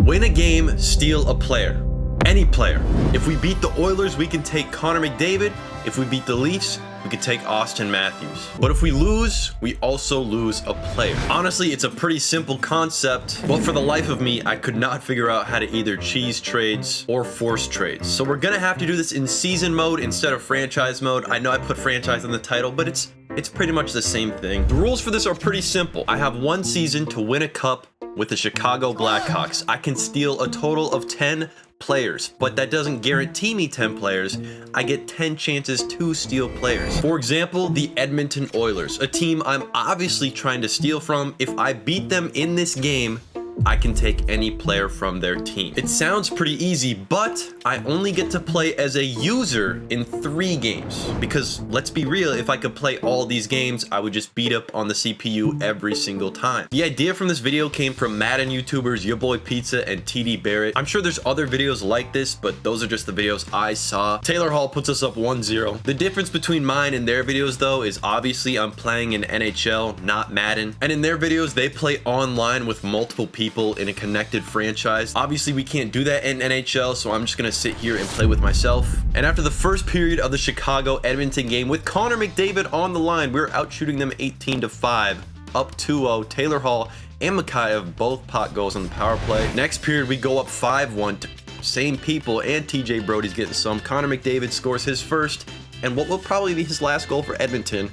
Win a game, steal a player. Any player. If we beat the Oilers, we can take Connor McDavid. If we beat the Leafs, we could take Austin Matthews. But if we lose, we also lose a player. Honestly, it's a pretty simple concept, but for the life of me, I could not figure out how to either cheese trades or force trades. So we're gonna have to do this in season mode instead of franchise mode. I know I put franchise in the title, but it's pretty much the same thing. The rules for this are pretty simple. I have one season to win a cup with the Chicago Blackhawks. I can steal a total of 10 players, but that doesn't guarantee me 10 players. I get 10 chances to steal players. For example, the Edmonton Oilers, a team I'm obviously trying to steal from. If I beat them in this game, I can take any player from their team. It sounds pretty easy, but I only get to play as a user in 3 games. Because let's be real, if I could play all these games, I would just beat up on the CPU every single time. The idea from this video came from Madden YouTubers Your Boy Pizza and TD Barrett. I'm sure there's other videos like this, but those are just the videos I saw. Taylor Hall puts us up 1-0. The difference between mine and their videos though is obviously I'm playing in NHL, not Madden. And in their videos, they play online with multiple people in a connected franchise. Obviously we can't do that in NHL, so I'm just gonna sit here and play with myself. And after the first period of the Chicago Edmonton game with Connor McDavid on the line, we're out shooting them 18-5, up 2-0. Taylor Hall and Mikheyev both pot goals on the power play. Next period we go up 5-1. Same people, and TJ Brody's getting some. Connor McDavid scores his first, and what will probably be his last goal for Edmonton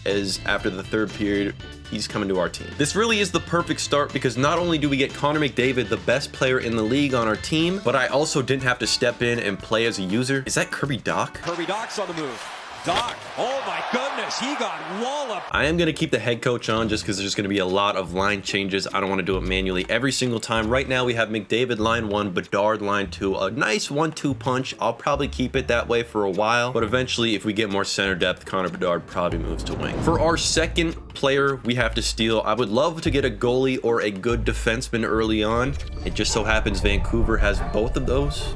is after the third period. He's coming to our team. This really is the perfect start because not only do we get Connor McDavid, the best player in the league, on our team, but I also didn't have to step in and play as a user. Is that Kirby Dach? Kirby Dach's on the move. Dach, oh my goodness, he got walloped. I am gonna keep the head coach on just because there's gonna be a lot of line changes. I don't want to do it manually every single time. Right now we have McDavid line 1, Bedard line 2, a nice 1-2 punch. I'll probably keep it that way for a while, but eventually if we get more center depth, Connor Bedard probably moves to wing. For our second player we have to steal, I would love to get a goalie or a good defenseman early on. It just so happens Vancouver has both of those.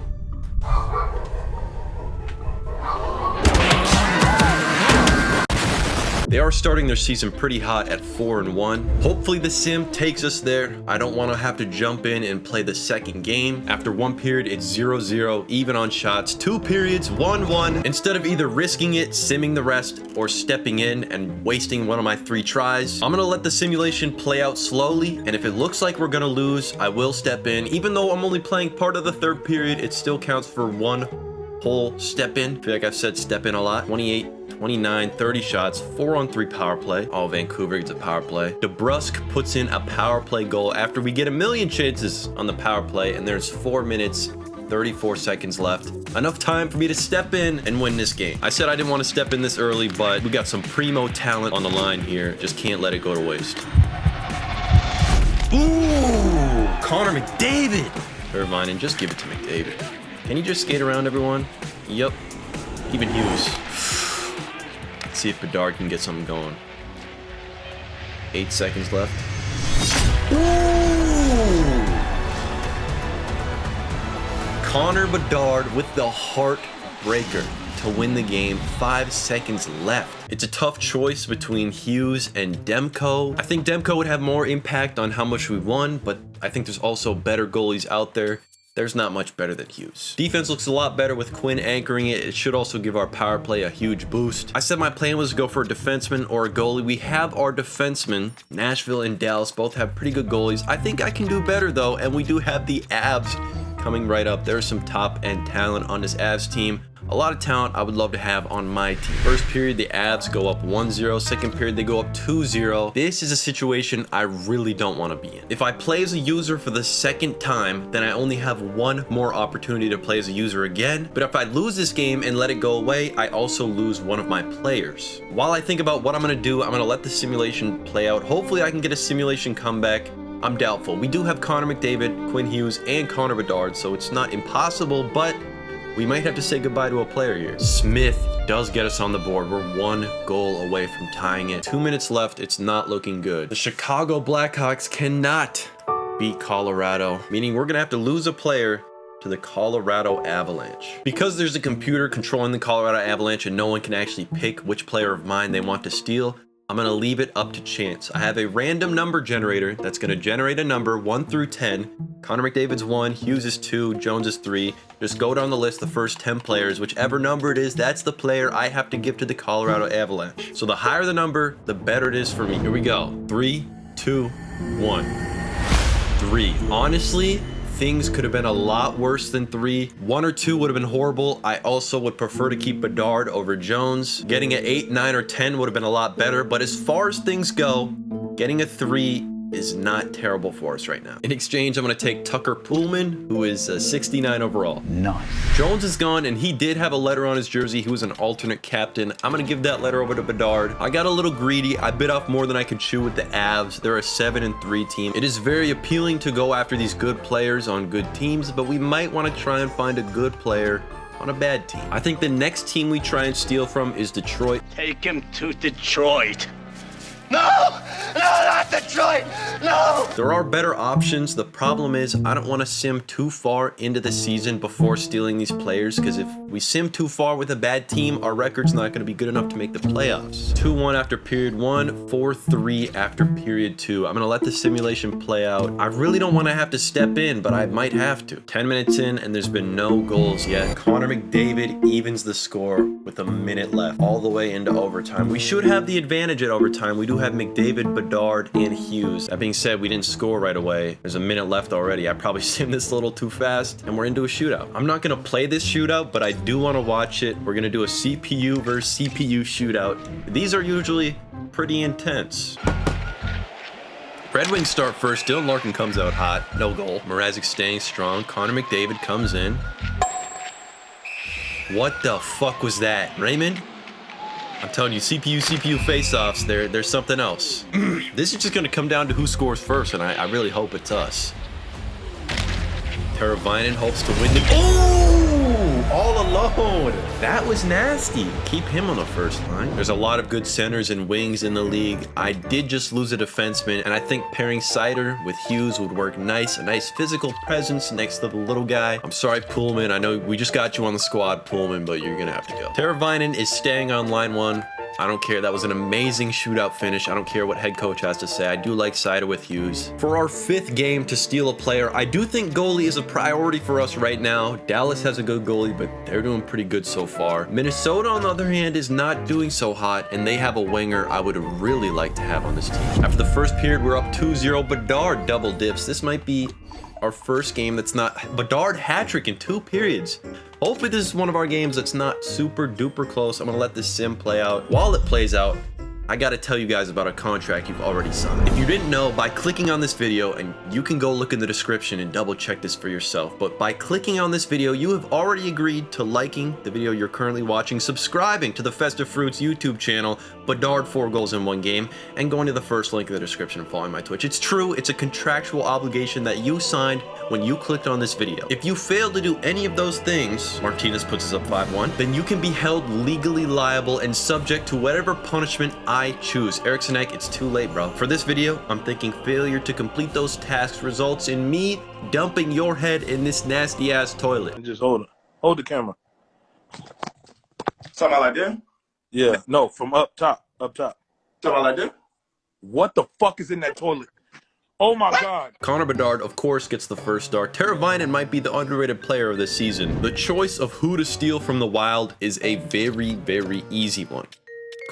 They are starting their season pretty hot at 4-1. Hopefully the sim takes us there. I don't want to have to jump in and play the second game. After 1 period, it's 0-0, even on shots. 2 periods, 1-1. Instead of either risking it, simming the rest, or stepping in and wasting one of my 3 tries, I'm gonna let the simulation play out slowly, and if it looks like we're gonna lose, I will step in. Even though I'm only playing part of the third period, it still counts for 1 whole step in. I feel like I've said step in a lot. 28, 29, 30 shots, 4-on-3 power play. Oh, Vancouver gets a power play. DeBrusk puts in a power play goal after we get a million chances on the power play, and there's 4 minutes, 34 seconds left. Enough time for me to step in and win this game. I said I didn't want to step in this early, but we got some primo talent on the line here. Just can't let it go to waste. Ooh, Connor McDavid. Never mind, and just give it to McDavid. Can you just skate around everyone? Yep. Even Hughes. Let's see if Bedard can get something going. 8 seconds left. Ooh! Connor Bedard with the heartbreaker to win the game. 5 seconds left. It's a tough choice between Hughes and Demko. I think Demko would have more impact on how much we won, but I think there's also better goalies out there. There's not much better than Hughes. Defense looks a lot better with Quinn anchoring it. It should also give our power play a huge boost. I said my plan was to go for a defenseman or a goalie. We have our defensemen. Nashville and Dallas both have pretty good goalies. I think I can do better though, and we do have the Avs coming right up. There's some top end talent on this Avs team. A lot of talent I would love to have on my team. First period, the Avs go up 1-0. Second period, they go up 2-0. This is a situation I really don't want to be in. If I play as a user for the second time, then I only have 1 more opportunity to play as a user again. But if I lose this game and let it go away, I also lose one of my players. While I think about what I'm going to do, I'm going to let the simulation play out. Hopefully I can get a simulation comeback. I'm doubtful. We do have Connor McDavid, Quinn Hughes, and Connor Bedard, so it's not impossible, but we might have to say goodbye to a player here. Smith does get us on the board. We're 1 goal away from tying it. 2 minutes left. It's not looking good. The Chicago Blackhawks cannot beat Colorado, meaning we're going to have to lose a player to the Colorado Avalanche. Because there's a computer controlling the Colorado Avalanche and no one can actually pick which player of mine they want to steal, I'm gonna leave it up to chance. I have a random number generator that's gonna generate a number 1 through 10. Connor McDavid's 1, Hughes is 2, Jones is 3. Just go down the list, the first 10 players, whichever number it is, that's the player I have to give to the Colorado Avalanche. So the higher the number, the better it is for me. Here we go. 3, 2, 1. 3. Honestly, things could have been a lot worse than 3. 1 or 2 would have been horrible. I also would prefer to keep Bedard over Jones. Getting an 8, 9, or 10 would have been a lot better. But as far as things go, getting a 3 is not terrible for us right now. In exchange, I'm going to take Tucker Poolman, who is 69 overall. Nice. Jones is gone, and he did have a letter on his jersey. He was an alternate captain. I'm going to give that letter over to Bedard. I got a little greedy. I bit off more than I could chew with the Avs. They're a 7-3 team. It is very appealing to go after these good players on good teams, but we might want to try and find a good player on a bad team. I think the next team we try and steal from is Detroit. Take him to Detroit. No! No, not Detroit! No! There are better options. The problem is I don't want to sim too far into the season before stealing these players, because if we sim too far with a bad team, our record's not going to be good enough to make the playoffs. 2-1 after period 1, 4-3 after period 2. I'm going to let the simulation play out. I really don't want to have to step in, but I might have to. 10 minutes in, and there's been no goals yet. Connor McDavid evens the score with a minute left, all the way into overtime. We should have the advantage at overtime. We do have McDavid, Bedard, and Hughes. That being said, we didn't score right away. There's a minute left already. I probably simmed this a little too fast, and we're into a shootout. I'm not going to play this shootout, but I do want to watch it. We're going to do a CPU versus CPU shootout. These are usually pretty intense. Red Wings start first. Dylan Larkin comes out hot. No goal. Mrazek staying strong. Connor McDavid comes in. What the fuck was that? Raymond? I'm telling you, CPU face-offs, there's something else. This is just going to come down to who scores first, and I really hope it's us. Teravainen hopes to win the... Oh! All alone! That was nasty. Keep him on the first line. There's a lot of good centers and wings in the league. I did just lose a defenseman, and I think pairing Sider with Hughes would work nice. A nice physical presence next to the little guy. I'm sorry, Poolman. I know we just got you on the squad, Poolman, but you're going to have to go. Teravainen is staying on line 1. I don't care. That was an amazing shootout finish. I don't care what head coach has to say. I do like Sider with Hughes. For our 5th game to steal a player, I do think goalie is a priority for us right now. Dallas has a good goalie, but they're doing pretty good so far. Minnesota, on the other hand, is not doing so hot, and they have a winger I would really like to have on this team. After the first period, we're up 2-0. Bedard double dips. This might be our first game that's not... Bedard hat-trick in 2 periods. Hopefully this is one of our games that's not super duper close. I'm gonna let this sim play out. While it plays out, I gotta tell you guys about a contract you've already signed. If you didn't know, by clicking on this video, and you can go look in the description and double check this for yourself, but by clicking on this video, you have already agreed to liking the video you're currently watching, subscribing to the FestiveFruits YouTube channel, Bedard 4 goals in 1 game, and going to the first link in the description and following my Twitch. It's true, it's a contractual obligation that you signed when you clicked on this video. If you fail to do any of those things, Martinez puts us up 5-1, then you can be held legally liable and subject to whatever punishment I choose. Erickson, it's too late, bro. For this video, I'm thinking failure to complete those tasks results in me dumping your head in this nasty ass toilet. Just hold the camera. Something like that? Yeah, no, from up top. Something like that? What the fuck is in that toilet? Oh my God. Connor Bedard, of course, gets the first star. Teravainen might be the underrated player of this season. The choice of who to steal from the Wild is a very, very easy one.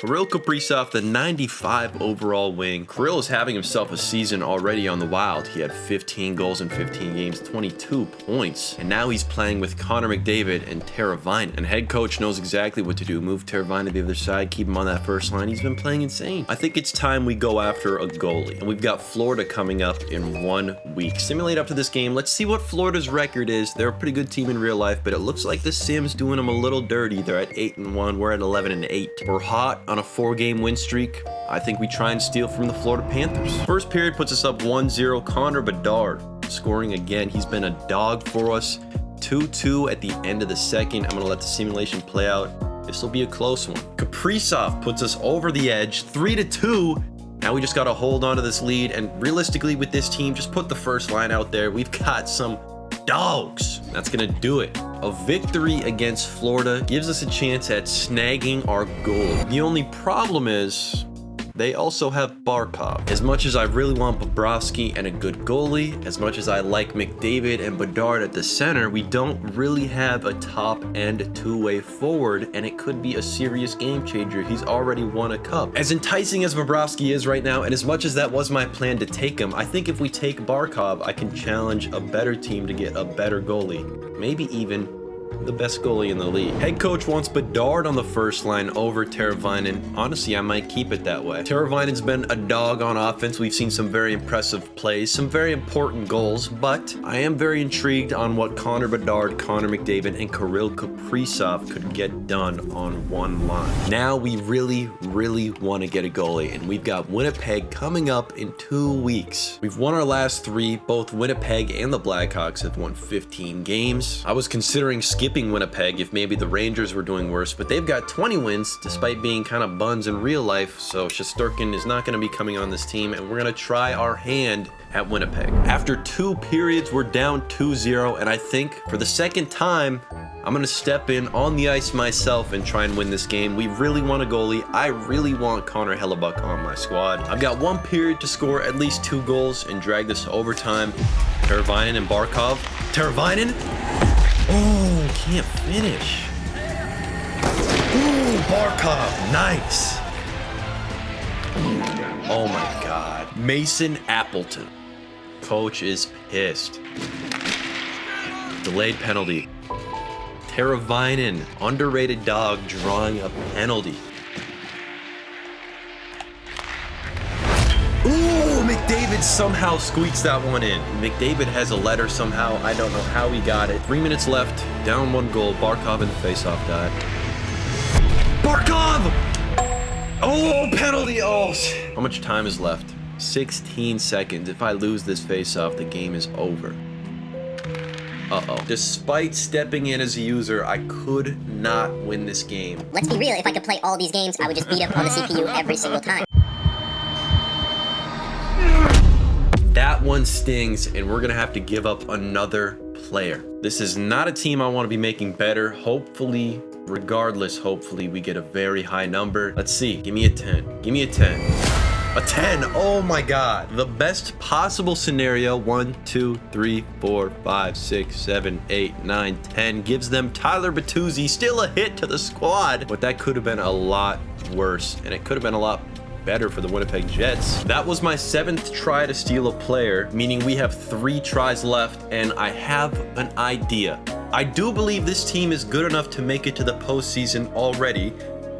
Kirill Kaprizov, the 95 overall wing. Kirill is having himself a season already on the Wild. He had 15 goals in 15 games, 22 points. And now he's playing with Connor McDavid and Teravainen. And head coach knows exactly what to do. Move Teravainen to the other side, keep him on that first line. He's been playing insane. I think it's time we go after a goalie. And we've got Florida coming up in 1 week. Simulate up to this game. Let's see what Florida's record is. They're a pretty good team in real life, but it looks like the Sim's doing them a little dirty. They're at 8-1. We're at 11-8. We're hot on a 4-game win streak. I think we try and steal from the Florida Panthers. First period puts us up 1-0. Connor Bedard scoring again. He's been a dog for us. 2-2 at the end of the second. I'm going to let the simulation play out. This will be a close one. Kaprizov puts us over the edge. 3-2. Now we just got to hold on to this lead. And realistically with this team, just put the first line out there. We've got some dogs. That's going to do it. A victory against Florida gives us a chance at snagging our goal. The only problem is they also have Barkov. As much as I really want Bobrovsky and a good goalie, as much as I like McDavid and Bedard at the center, we don't really have a top-end two-way forward, and it could be a serious game changer. He's already won a cup. As enticing as Bobrovsky is right now, and as much as that was my plan to take him, I think if we take Barkov, I can challenge a better team to get a better goalie. Maybe even the best goalie in the league. Head coach wants Bedard on the first line over Teravainen. Honestly, I might keep it that way. Teravainen's been a dog on offense. We've seen some very impressive plays, some very important goals, but I am very intrigued on what Connor Bedard, Connor McDavid, and Kirill Kaprizov could get done on one line. Now we really want to get a goalie, and we've got Winnipeg coming up in 2 weeks. We've won our last 3. Both Winnipeg and the Blackhawks have won 15 games. I was considering skipping Winnipeg if maybe the Rangers were doing worse, but they've got 20 wins despite being kind of buns in real life, so Shesterkin is not going to be coming on this team, and we're going to try our hand at Winnipeg. After 2 periods, we're down 2-0, and I think for the second time, I'm going to step in on the ice myself and try and win this game. We really want a goalie. I really want Connor Hellebuyck on my squad. I've got 1 period to score at least 2 goals and drag this to overtime. Teravainen and Barkov. Teravainen? Oh, can't finish. Ooh, Barkov, nice. Oh my God. Mason Appleton. Coach is pissed. Delayed penalty. Teravainen, underrated dog, drawing a penalty. Ooh, McDavid somehow squeaks that one in. McDavid has a letter somehow. I don't know how he got it. 3 minutes left, down 1 goal. Barkov in the faceoff die. Barkov! Oh, penalty! Oh, how much time is left? 16 seconds. If I lose this faceoff, the game is over. Uh-oh. Despite stepping in as a user, I could not win this game. Let's be real, if I could play all these games, I would just beat up on the CPU every single time. That one stings, and we're gonna have to give up another player. This is not a team I want to be making better. Hopefully, regardless, hopefully we get a very high number. Let's see. Give me a 10. Give me a 10. A 10. Oh my God. The best possible scenario. 1, 2, 3, 4, 5, 6, 7, 8, 9, 10 gives them Tyler Bertuzzi. Still a hit to the squad, but that could have been a lot worse, and it could have been a lot better for the Winnipeg Jets. That was my 7th try to steal a player, meaning we have 3 tries left, and I have an idea. I do believe this team is good enough to make it to the postseason already.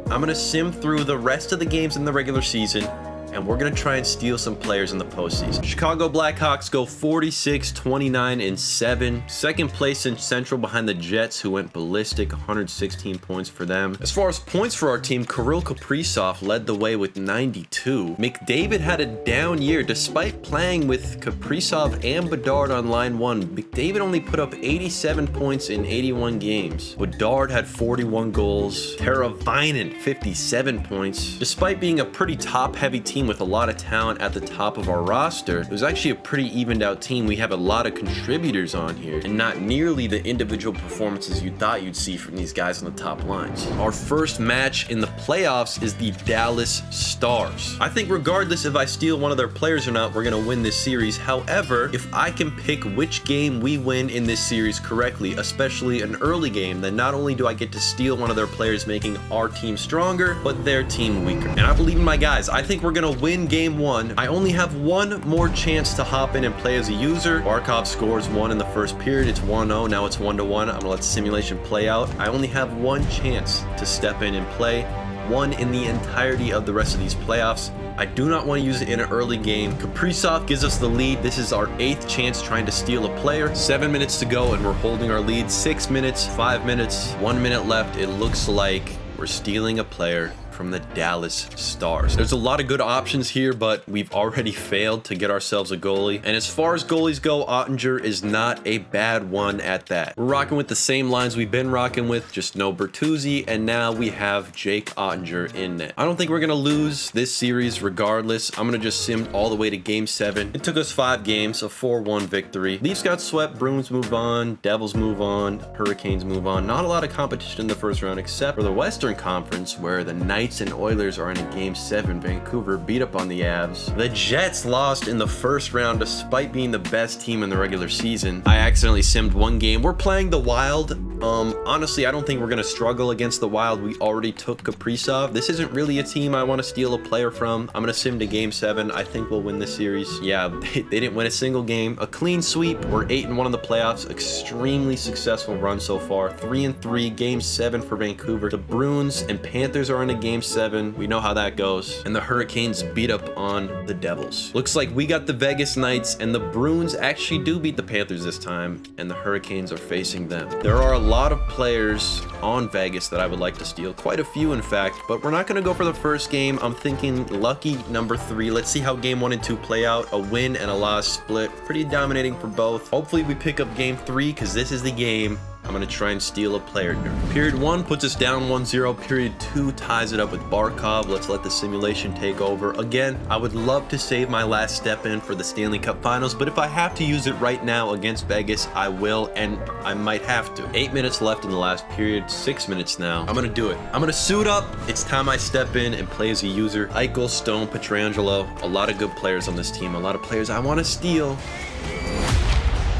I'm gonna sim through the rest of the games in the regular season, and we're gonna try and steal some players in the postseason. Chicago Blackhawks go 46, 29, and 7. Second place in Central behind the Jets, who went ballistic, 116 points for them. As far as points for our team, Kirill Kaprizov led the way with 92. McDavid had a down year despite playing with Kaprizov and Bedard on line 1. McDavid only put up 87 points in 81 games. Bedard had 41 goals. Teravainen, 57 points. Despite being a pretty top-heavy team with a lot of talent at the top of our roster, it was actually a pretty evened out team. We have a lot of contributors on here and not nearly the individual performances you thought you'd see from these guys on the top lines. Our first match in the playoffs is the Dallas Stars. I think regardless if I steal one of their players or not, we're gonna win this series. However, if I can pick which game we win in this series correctly, especially an early game, then not only do I get to steal one of their players, making our team stronger, but their team weaker. And I believe in my guys. I think we're gonna win game 1. I only have 1 more chance to hop in and play as a user. Barkov scores 1 in the first period. It's 1-0. Now it's 1-1. I'm gonna let the simulation play out. I only have 1 chance to step in and play. 1 in the entirety of the rest of these playoffs. I do not want to use it in an early game. Kaprizov gives us the lead. This is our 8th chance trying to steal a player. 7 minutes to go and we're holding our lead. 6 minutes, 5 minutes, 1 minute left. It looks like we're stealing a player from the Dallas Stars. There's a lot of good options here, but we've already failed to get ourselves a goalie. And as far as goalies go, Ottinger is not a bad one at that. We're rocking with the same lines we've been rocking with, just no Bertuzzi, and now we have Jake Ottinger in net. I don't think we're gonna lose this series regardless. I'm gonna just sim all the way to game 7. It took us 5 games, a 4-1 victory. Leafs got swept, Bruins move on, Devils move on, Hurricanes move on. Not a lot of competition in the first round except for the Western Conference, where the Knights and Oilers are in a Game 7. Vancouver beat up on the Avs. The Jets lost in the first round despite being the best team in the regular season. I accidentally simmed one game. We're playing the Wild. Honestly, I don't think we're going to struggle against the Wild. We already took Kaprizov. This isn't really a team I want to steal a player from. I'm going to sim to Game 7. I think we'll win this series. Yeah, they didn't win a single game. A clean sweep. We're 8-1 in the playoffs. Extremely successful run so far. 3-3. Game 7 for Vancouver. The Bruins and Panthers are in a Game 7. We know how that goes. And the Hurricanes beat up on the Devils. Looks like we got the Vegas Knights, and the Bruins actually do beat the Panthers this time, and the Hurricanes are facing them. There are a lot of players on Vegas that I would like to steal. Quite a few, in fact, but we're not going to go for the first game. I'm thinking lucky number 3. Let's see how Game 1 and 2 play out. A win and a loss split. Pretty dominating for both. Hopefully we pick up Game 3 because this is the game I'm going to try and steal a player here. Period 1 puts us down 1-0. Period 2 ties it up with Barkov. Let's let the simulation take over. Again, I would love to save my last step in for the Stanley Cup Finals, but if I have to use it right now against Vegas, I will, and I might have to. 8 minutes left in the last period. 6 minutes now. I'm going to do it. I'm going to suit up. It's time I step in and play as a user. Eichel, Stone, Pietrangelo. A lot of good players on this team. A lot of players I want to steal.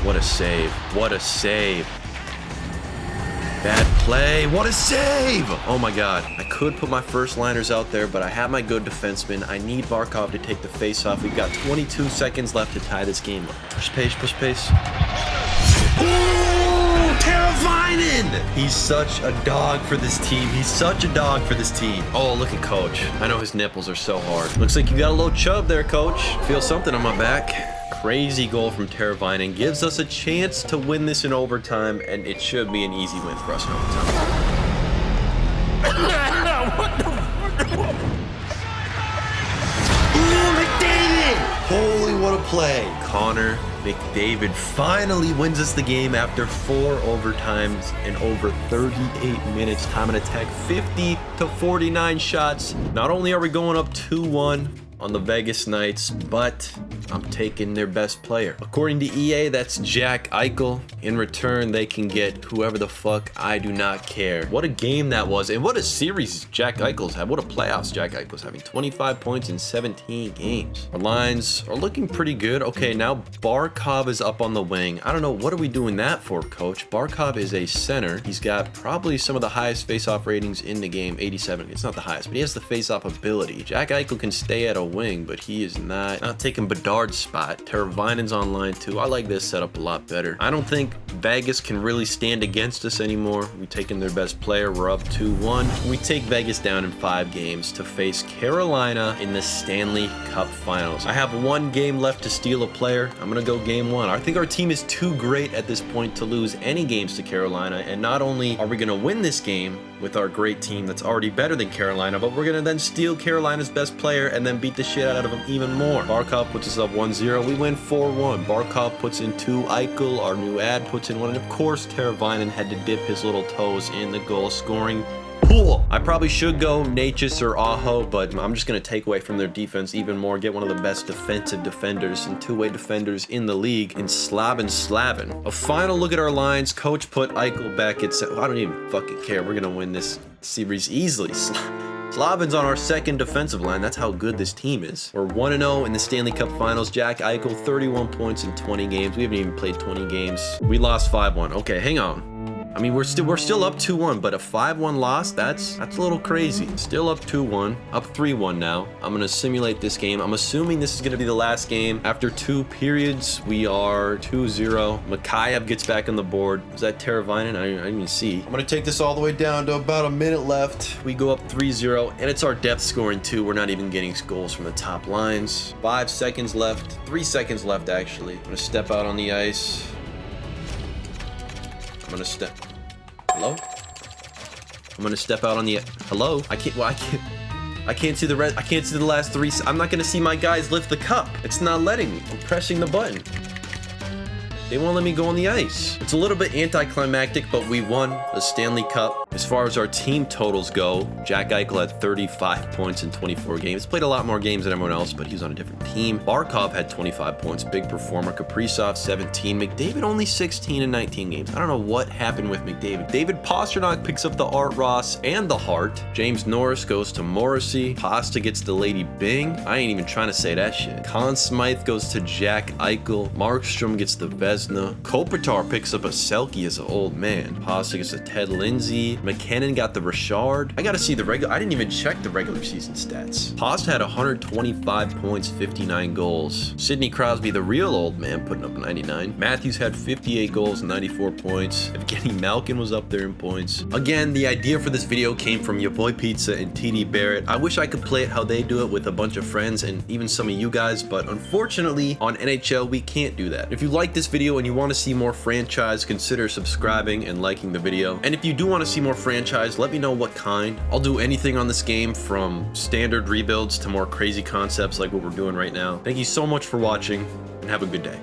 What a save. What a save. Bad play. What a save! Oh my god. I could put my first liners out there, but I have my good defenseman. I need Barkov to take the face off. We've got 22 seconds left to tie this game up. Push pace, push pace. Ooh, Teravainen! He's such a dog for this team. He's such a dog for this team. Oh, look at Coach. I know his nipples are so hard. Looks like you got a little chub there, Coach. Feel something on my back. Crazy goal from Teravainen gives us a chance to win this in overtime, and it should be an easy win for us in overtime. Ooh, McDavid! Holy, what a play. Connor McDavid finally wins us the game after 4 overtimes in over 38 minutes. Time and attack 50 to 49 shots. Not only are we going up 2-1 on the Vegas Knights, but I'm taking their best player. According to EA, that's Jack Eichel. In return, they can get whoever the fuck. I do not care. What a game that was, and what a series Jack Eichel's had. What a playoffs Jack Eichel's having. 25 points in 17 games. Our lines are looking pretty good. Okay, now Barkov is up on the wing. I don't know, what are we doing that for, Coach? Barkov is a center. He's got probably some of the highest face-off ratings in the game, 87. It's not the highest, but he has the face-off ability. Jack Eichel can stay at a wing, but he is not taking Bedard's spot. Teravainen's on line too. I like this setup a lot better. I don't think Vegas can really stand against us anymore. We've taken their best player. We're up 2-1. We take Vegas down in 5 games to face Carolina in the Stanley Cup Finals. I have 1 game left to steal a player. I'm gonna go game 1. I think our team is too great at this point to lose any games to Carolina, and not only are we gonna win this game with our great team that's already better than Carolina, but we're gonna then steal Carolina's best player and then beat the shit out of him even more. Barkov puts us up 1-0. We win 4-1. Barkov puts in 2. Eichel, our new ad, puts in 1. And of course, Teravainen had to dip his little toes in the goal scoring pool. I probably should go Natchez or Aho, but I'm just going to take away from their defense even more. Get one of the best defensive defenders and two-way defenders in the league in Slavin. A final look at our lines. Coach put Eichel back at... I don't even fucking care. We're going to win this series easily. Slavin's on our second defensive line. That's how good this team is. We're 1-0 in the Stanley Cup Finals. Jack Eichel, 31 points in 20 games. We haven't even played 20 games. We lost 5-1. Okay, hang on. I mean, we're still up 2-1, but a 5-1 loss, that's a little crazy. Still up 2-1, up 3-1 now. I'm gonna simulate this game. I'm assuming this is gonna be the last game. After 2 periods, we are 2-0. Mikheyev gets back on the board. Is that Teravainen? I didn't even see. I'm gonna take this all the way down to about a minute left. We go up 3-0, and it's our depth scoring too. We're not even getting goals from the top lines. 5 seconds left, 3 seconds left actually. I'm gonna step out on the ice. I'm gonna step. Hello? I'm gonna step out on the. Hello? I can't see the rest. I can't see the last 3. I'm not gonna see my guys lift the cup. It's not letting me. I'm pressing the button. They won't let me go on the ice. It's a little bit anticlimactic, but we won the Stanley Cup. As far as our team totals go, Jack Eichel had 35 points in 24 games. Played a lot more games than everyone else, but he was on a different team. Barkov had 25 points, big performer. Kaprizov 17. McDavid only 16 in 19 games. I don't know what happened with McDavid. David Pastrnak picks up the Art Ross and the Hart. James Norris goes to Morrissey. Pasta gets the Lady Bing. I ain't even trying to say that shit. Conn Smythe goes to Jack Eichel. Markstrom gets the Vezina. Kopitar picks up a Selke as an old man. Pasta gets the Ted Lindsay. McKinnon got the Richard. I gotta see the regular. I didn't even check the regular season stats. Pasta had 125 points, 59 goals. Sidney Crosby, the real old man, putting up 99. Matthews had 58 goals, 94 points. Evgeny Malkin was up there in points. Again, the idea for this video came from your boy Pizza and TD Barrett. I wish I could play it how they do it with a bunch of friends and even some of you guys, but unfortunately on NHL we can't do that. If you like this video and you want to see more franchise, consider subscribing and liking the video. And if you do want to see more franchise, let me know what kind. I'll do anything on this game, from standard rebuilds to more crazy concepts like what we're doing right now. Thank you so much for watching and have a good day.